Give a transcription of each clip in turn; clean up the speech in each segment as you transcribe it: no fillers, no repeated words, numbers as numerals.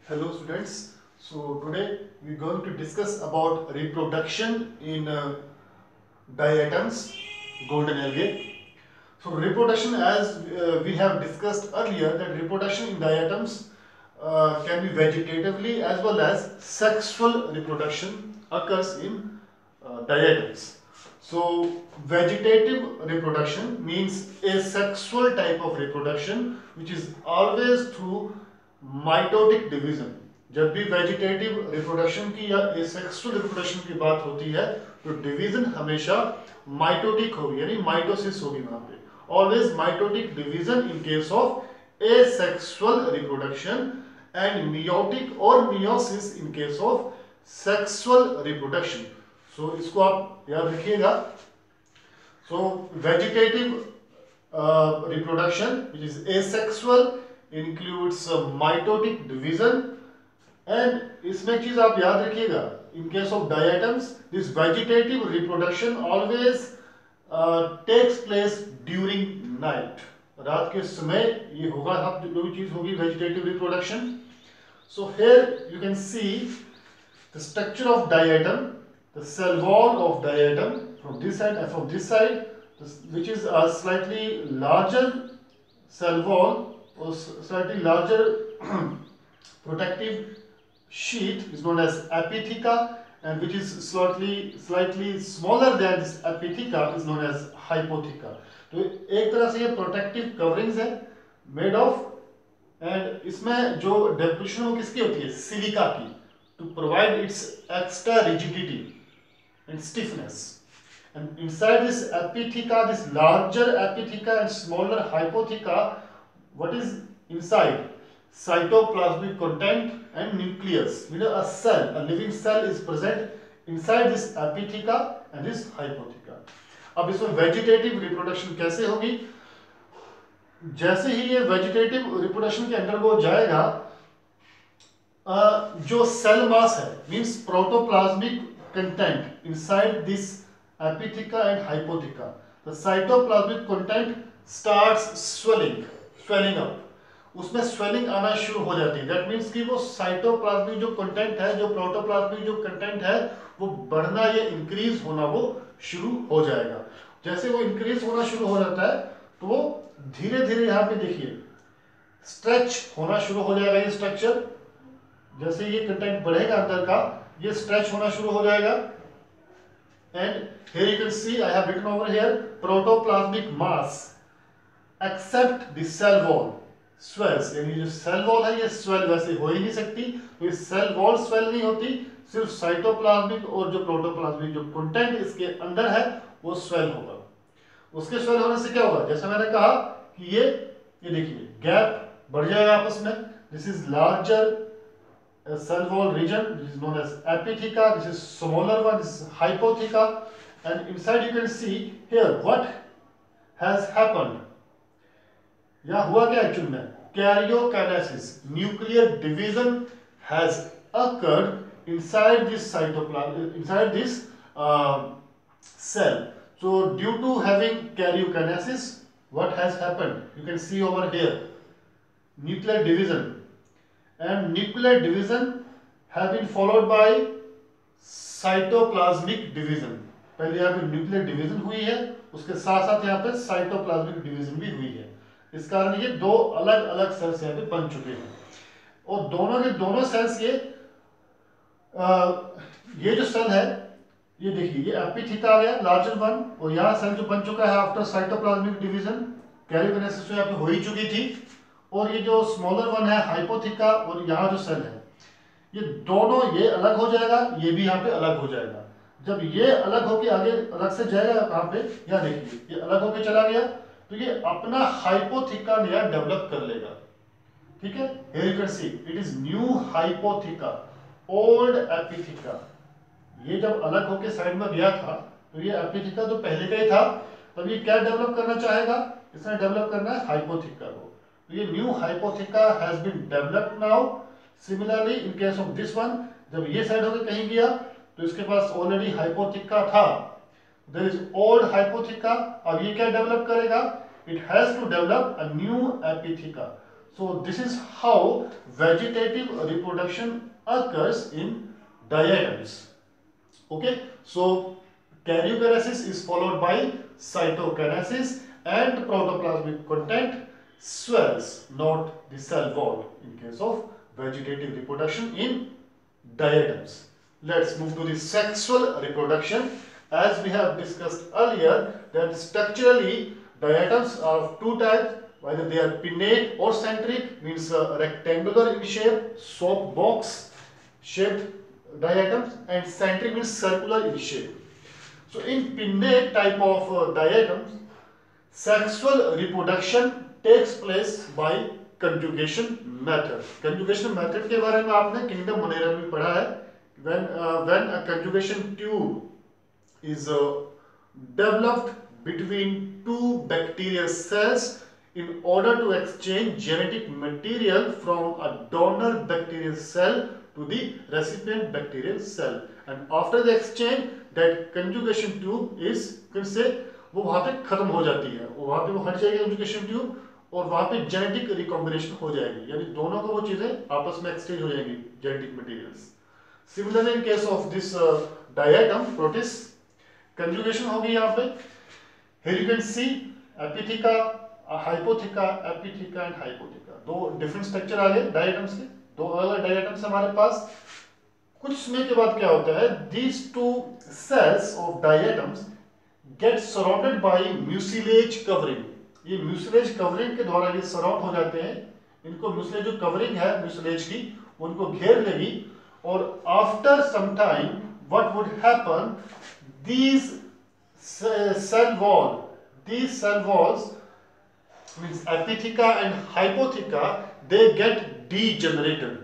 Hello students. So today we are going to discuss about reproduction in diatoms, golden algae. So reproduction, as we have discussed earlier, that reproduction in diatoms can be vegetatively as well as sexual reproduction occurs in diatoms. So vegetative reproduction means a sexual type of reproduction which is always through mitotic division. जब भी vegetative reproduction की या asexual reproduction की बात होती है तो division हमेशा माइटोटिक होगी, यानी माइटोसिस होगी वहां पे. Always mitotic division in case of asexual reproduction and meiotic और meiosis in case of sexual reproduction. So इसको आप याद रखिएगा. So vegetative reproduction which is asexual includes mitotic division, and इसमें चीज आप याद रखिएगा, in case of diatoms this vegetative reproduction always takes place during night. रात के समय ये होगा, आप जो भी चीज होगी vegetative reproduction. So here you can see the structure of diatom, the cell wall of diatom from this side and from this side, which is a slightly larger cell wall or slightly larger protective sheet is known as epitheca, and which is slightly smaller than this epitheca is known as hypotheca. तो एक तरह से ये protective coverings है made of, and इसमें जो deposition हो किसकी होती है, सिलिका की, to provide its extra rigidity and stiffness. And inside this epitheca, this larger epitheca and smaller hypotheca, what is inside? Cytoplasmic content and nucleus. You know, a cell, a living cell is present inside this epitheca and this hypotheca. अब इसमें vegetative reproduction कैसे होगी? जैसे ही ये vegetative reproduction के under वो जाएगा, जो सेल मास है, means protoplasmic content inside this epitheca and hypotheca, the cytoplasmic content starts swelling up. उसमें स्वेलिंग आना शुरू हो जाती है. दैट मीन्स कि वो साइटोप्लाज्मिक जो कंटेंट है, जो प्रोटोप्लाज्मिक जो कंटेंट है, वो बढ़ना या इंक्रीज होना वो शुरू हो जाएगा. जैसे वो इंक्रीज होना शुरू हो जाता है तो वो धीरे धीरे यहाँ पे देखिए स्ट्रेच होना शुरू हो जाएगा. ये स्ट्रक्चर जैसे ये कंटेंट बढ़ेगा अंदर का, ये स्ट्रेच होना शुरू हो जाएगा. And here you can see I have written over here protoplasmic mass except the cell wall swells. यानी जो सेल वॉल है ये स्वेल वैसे हो ही नहीं सकती, तो ये सेल वॉल स्वेल नहीं होती, सिर्फ साइटोप्लाज्मिक और जो प्रोटोप्लाज्मिक जो कंटेंट इसके अंदर है वो स्वेल होगा. उसके स्वेल होने से क्या होगा, जैसा मैंने कहा कि ये देखिए गैप बढ़ जाएगा आपस में. This is larger cell wall region, which is known as epitheca. This is smaller one, this is hypotheca, and inside you can see here what has happened. या हुआ क्या एक्चुअल में, karyokinesis, nuclear division has occurred inside this cytoplasm, inside this cell. So due to having karyokinesis, what has happened, you can see over here nuclear division, and nuclear division have been followed by cytoplasmic division. पहले यहाँ पे nuclear division हुई है, उसके साथ साथ यहाँ पे साइटोप्लाज्मिक डिवीजन भी हुई है. इस कारण ये दो अलग अलग सेल्स यहाँ पे बन चुके हैं, और दोनों के दोनों सेल्स ये जो सेल है ये देखिए, ये एपिथीका आ गया लार्जर वन, और यहाँ सेल जो बन चुका है आफ्टर साइटोप्लाज्मिक डिवीजन, कैरियोकिनेसिस यहाँ पे हो ही चुकी थी, और ये जो स्मॉलर वन है हाइपोथिका, और यहाँ जो सेल है ये दोनों, ये अलग हो जाएगा, ये भी यहाँ पे अलग हो जाएगा. जब ये अलग होके आगे अलग से जाएगा कहाँ पे, यहाँ देखिए ये अलग होके चला गया, तो ये अपना हाइपोथिका नया डेवलप कर लेगा. ठीक है, here you can see it is new hypotheca, old epitheca. ये जब अलग होके साइड में गया था तो ये एपिथिका तो पहले का ही था, तब ये क्या डेवलप करना चाहेगा, इसने डेवलप करना है हाइपोथिका को. तो ये new hypotheca has been developed now. Similarly in case of this one, जब ये साइड होकर कहीं गया तो इसके पास ऑलरेडी हाइपोथिका था, देयर इज ओल्ड हाइपोथिका. अब ये क्या डेवलप करेगा, it has to develop a new epitheca. So this is how vegetative reproduction occurs in diatoms. Okay, so karyokinesis is followed by cytokinesis, and protoplasmic content swells, not the cell wall, in case of vegetative reproduction in diatoms. Let's move to the sexual reproduction. As we have discussed earlier, that structurally diatoms are of two types, whether they are pinnate or centric, means rectangular in shape, soap box shaped diatoms, and centric means circular in shape. So in pinnate type of diatoms, sexual reproduction takes place by conjugation method. Conjugation method के बारे में आपने kingdom Monera में पढ़ा है. When a conjugation tube is developed between two bacterial cells in order to exchange genetic material from a donor bacterial cell to the recipient bacterial cell, and after the exchange that conjugation tube is, फिर से वो वहां पे खत्म हो जाती है, वहां पे वो हट जाएगी conjugation tube, और वहां पे जेनेटिक रिकॉम्बिनेशन हो जाएगी, यानी दोनों को वो चीजें आपस में एक्सचेंज हो जाएंगी genetic materials. Similarly in case of this diatom protist, conjugation होगी यहाँ पे. Here you can see epitheca, hypotheca, epitheca and hypotheca, दो डिफरेंट स्ट्रक्चर आ गए डायटम्स के, दो अलग डायटम्स हमारे पास. कुछ समय के बाद क्या होता है, these two cells of diatoms get surrounded by mucilage covering. ये म्यूसिलेज कवरिंग के द्वारा ये सराउंड हो जाते हैं. इनको म्यूसिलेज जो कवरिंग है म्यूसिलेज की, उनको घेर लेगी, और after some time what would happen, these cell walls means epitheca and hypotheca, they get degenerated.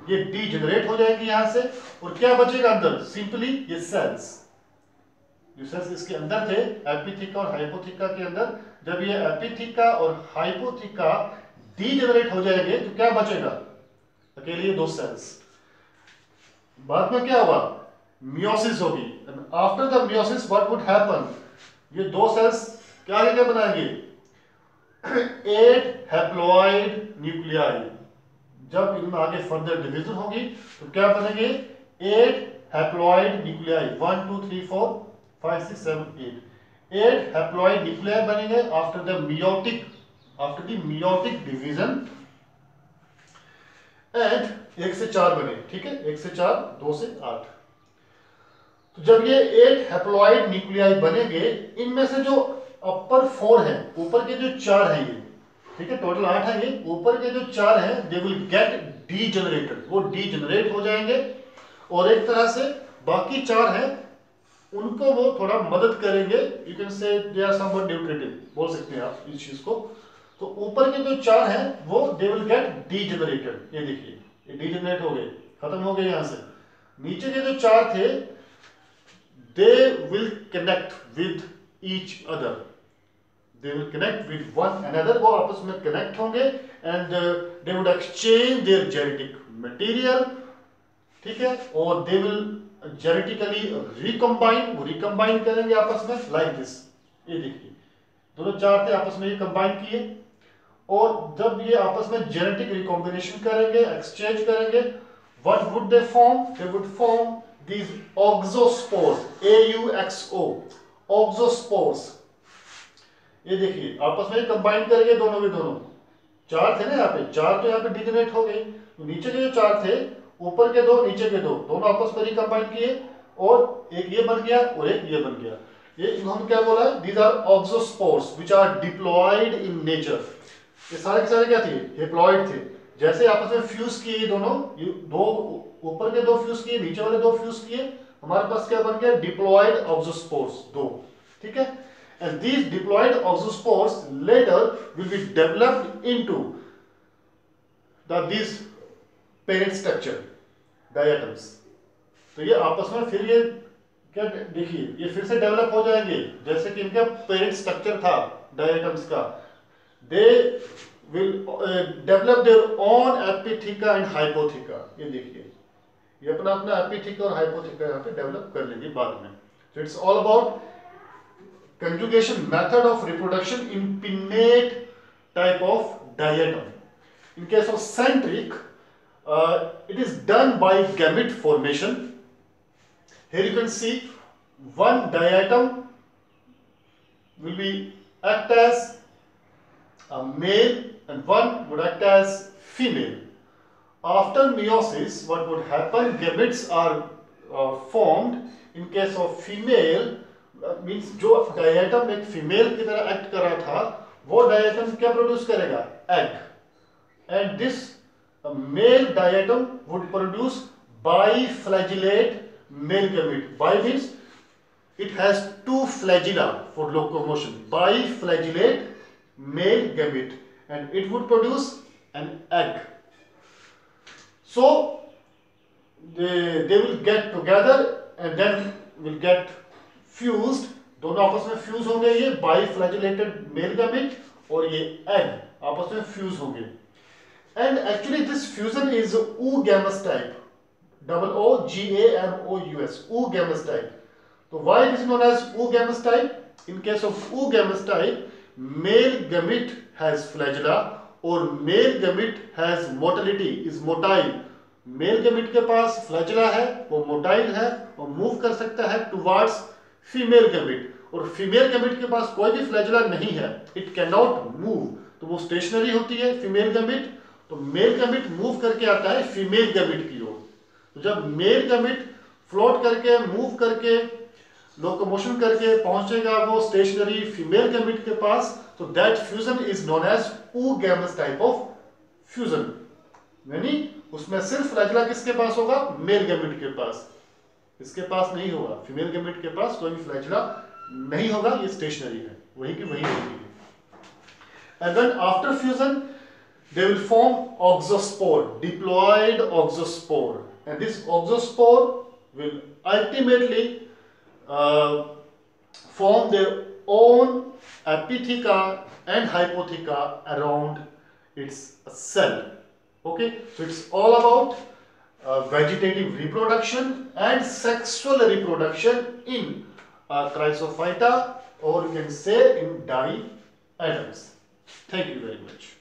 ये degenerate हो जाएगी यहां से, और क्या बचेगा अंदर, सिंपली ये सेल्स. जो सेल्स इसके अंदर थे एपिथिका और हाइपोथिका के अंदर, जब ये एपिथिका और हाइपोथिका डीजेनरेट हो जाएंगे तो क्या बचेगा, अकेले ये दो सेल्स. बाद में क्या हुआ, मियोसिस होगी, and after the meiosis what would happen, ये दो सेल्स क्या क्या बनाएंगे, 8 हैप्लॉइड न्यूक्लियाई. जब इनमें आगे फर्दर डिवीजन होगी तो क्या बनेंगे, 8 हैप्लॉइड न्यूक्लियाई, 1 2 3 4 5 6 7 8, 8 हैप्लॉइड न्यूक्लियाई बनेंगे after the meiotic division, and 1 से 4 बने. ठीक है, 1 से 4, 2 से 8. तो जब ये 8 हैप्लॉइड न्यूक्लियाई बनेंगे, इनमें से जो अपर 4 हैं, ऊपर के जो 4 हैं ये, ठीक है, टोटल 8 है, ये ऊपर के जो 4 हैं, दे विल गेट डीजेनरेटेड, वो डीजेनरेट हो जाएंगे, और एक तरह से बाकी 4 हैं उनको वो थोड़ा मदद करेंगे. You can say they are somewhat nutritive, बोल सकते हैं आप इस चीज को. तो ऊपर के जो 4 हैं वो दे विल गेट डीजेनरेटेड. ये देखिए, ये डीजेनरेट हो गए, खत्म हो गए यहां से. नीचे के जो 4 थे, they will connect with each other, they will connect with one another, वो आपस में कनेक्ट होंगे, and they would exchange their genetic material. ठीक है, और they will genetically recombine, वो recombine करेंगे आपस में like this. ये देखिए, दोनों 4 थे आपस में ये कंबाइन किए, और जब ये आपस में जेनेटिक रिकॉम्बिनेशन करेंगे, एक्सचेंज करेंगे, what would they form, they would form these auxospores, AUXO, auxospores. ये देखिए आपस में कंबाइन करेंगे दोनों के दोनों. 4 थे ना यहाँ पे, 4 तो यहाँ पे डिजेनरेट हो गए, तो नीचे के जो 4 थे, ऊपर के 2 नीचे के 2, दोनों आपस में रिकंबाइन किए, और एक ये बन गया और एक ये बन गया. ये हम क्या बोला है, these are auxospores which are diploid in nature. ये सारे के सारे क्या थे, हेप्लॉइड थे. जैसे आपस में फ्यूज किए ये दोनों, ये दो ऊपर के 2 फ्यूज किए, नीचे वाले 2 फ्यूज किए, हमारे पास क्या बन गया, डिप्लॉइड ऑक्सोस्पोर्स 2. ठीक है, and these diploid auxospores later will be developed into these parent structure diatoms. तो ये आपस में फिर ये क्या, देखिए ये फिर से डेवलप हो जाएंगे जैसे कि इनका पेरेंट स्ट्रक्चर था डायटम्स का. They will develop their own epitheca and hypotheca. ये देखिए, ये अपना अपना एपिथिका और हाइपोथिका यहाँ पे डेवलप कर लेंगे बाद में. So it's all about conjugation method of reproduction in pinnate type of diatom. In case of centric, it is done by gamete formation. Here you can see one diatom will be act as a male and one would act as female. After meiosis, what would happen? Gametes are formed. In case of female, means जो diatom एक female की तरह act कर रहा था, वो diatom क्या produce करेगा? Egg. And this male diatom would produce biflagellate male gamete. Bi means it has two flagella for locomotion. Biflagellate male gamete, and it would produce an egg. So they will get together and then will get fused. दोनों आपस में fuse होंगे, ये biflagellated male gamete और ये egg आपस में fuse होंगे. And actually this fusion is oogamous type. OOGAMOUS, oogamous type. So why it is known as oogamous type? In case of oogamous type, male gamete has flagella और male gamete has motility, is motile. Male gamete के पास flagella है, वो motile है और move कर सकता है towards female gamete. और female gamete के पास कोई भी flagella नहीं है, it cannot move, तो वो stationary होती है female gamete. तो मेल गैमेट मूव करके आता है फीमेल गैमेट की ओर. तो जब मेल गैमेट फ्लोट करके मूव करके लोकोमोशन करके पहुंचेगा वो स्टेशनरी फीमेल गैमेट के पास, तो that fusion is known as oogamous type of fusion. यानी उसमें सिर्फ फ्लैजेला किसके पास होगा? मेल गैमेट के पास. इसके पास नहीं होगा, फीमेल गैमेट के पास कोई भी फ्लैजेला नहीं होगा, ये स्टेशनरी है, वही की वही होगी. And then after fusion they will form oxospore, diploid oxospore, and this oxospore will ultimately form their own epitheca and hypotheca around its cell. Okay, so it's all about vegetative reproduction and sexual reproduction in Chrysophyta, or you can say in diatoms. Thank you very much.